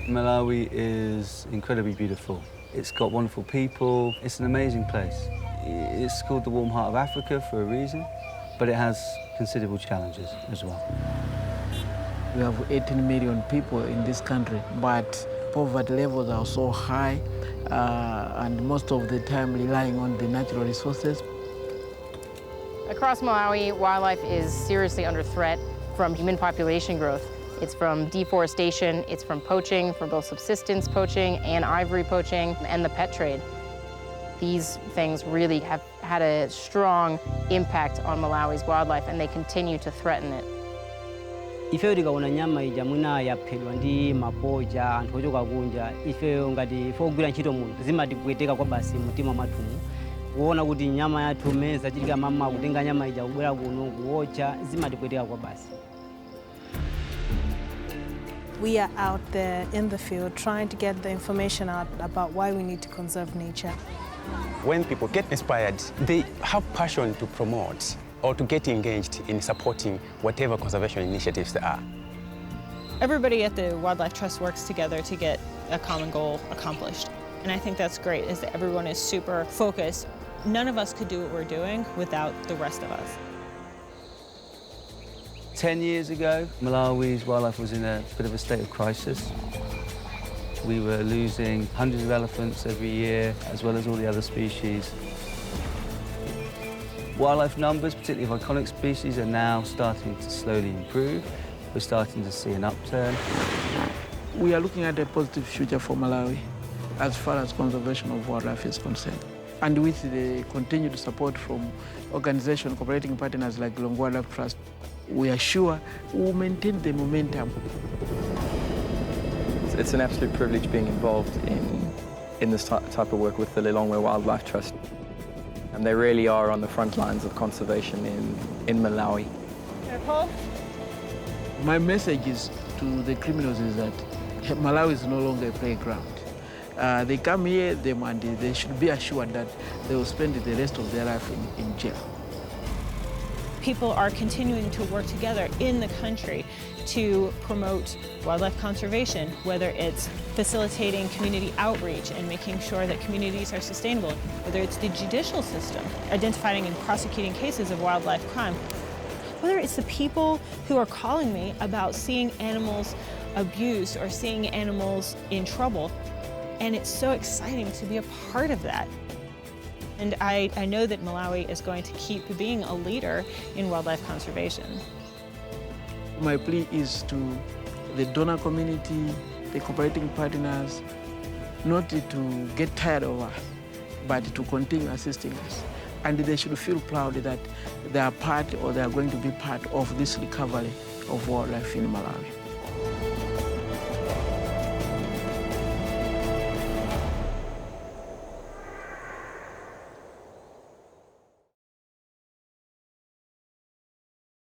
Malawi is incredibly beautiful. It's got wonderful people. It's an amazing place. It's called the warm heart of Africa for a reason, but it has considerable challenges as well. We have 18 million people in this country, but poverty levels are so high, and most of the time relying on the natural resources. Across Malawi, wildlife is seriously under threat from human population growth. It's from deforestation, it's from poaching, for both subsistence poaching and ivory poaching, and the pet trade. These things really have had a strong impact on Malawi's wildlife, and they continue to threaten it. Ife tikaona nyama ija mwina yaphedwa ndi mapoja anthu ochoka kunja, ife ngati ogwira ntchito muno zimatipweteka kwa basi mtima mwathumu kuona kuti nyama yathu imene zachitika mama kutenga nyama ija kubwera kuno kuwotcha zimatipweteka kwa basi. We are out there in the field trying to get the information out about why we need to conserve nature. When people get inspired, they have passion to promote or to get engaged in supporting whatever conservation initiatives there are. Everybody at the Wildlife Trust works together to get a common goal accomplished. And I think that's great, is that everyone is super focused. None of us could do what we're doing without the rest of us. 10 years ago, Malawi's wildlife was in a bit of a state of crisis. We were losing hundreds of elephants every year, as well as all the other species. Wildlife numbers, particularly of iconic species, are now starting to slowly improve. We're starting to see an upturn. We are looking at a positive future for Malawi as far as conservation of wildlife is concerned. And with the continued support from organizations, cooperating partners like Lilongwe Wildlife Trust, we are sure we will maintain the momentum. It's an absolute privilege being involved in this type of work with the Lilongwe Wildlife Trust. And they really are on the front lines of conservation in Malawi. Careful. My message is to the criminals is that Malawi is no longer a playground. They come here and they should be assured that they will spend the rest of their life in jail. People are continuing to work together in the country to promote wildlife conservation, whether it's facilitating community outreach and making sure that communities are sustainable, whether it's the judicial system, identifying and prosecuting cases of wildlife crime, whether it's the people who are calling me about seeing animals abused or seeing animals in trouble. And it's so exciting to be a part of that. And I know that Malawi is going to keep being a leader in wildlife conservation. My plea is to the donor community, the cooperating partners, not to get tired of us, but to continue assisting us. And they should feel proud that they are part or they are going to be part of this recovery of wildlife in Malawi.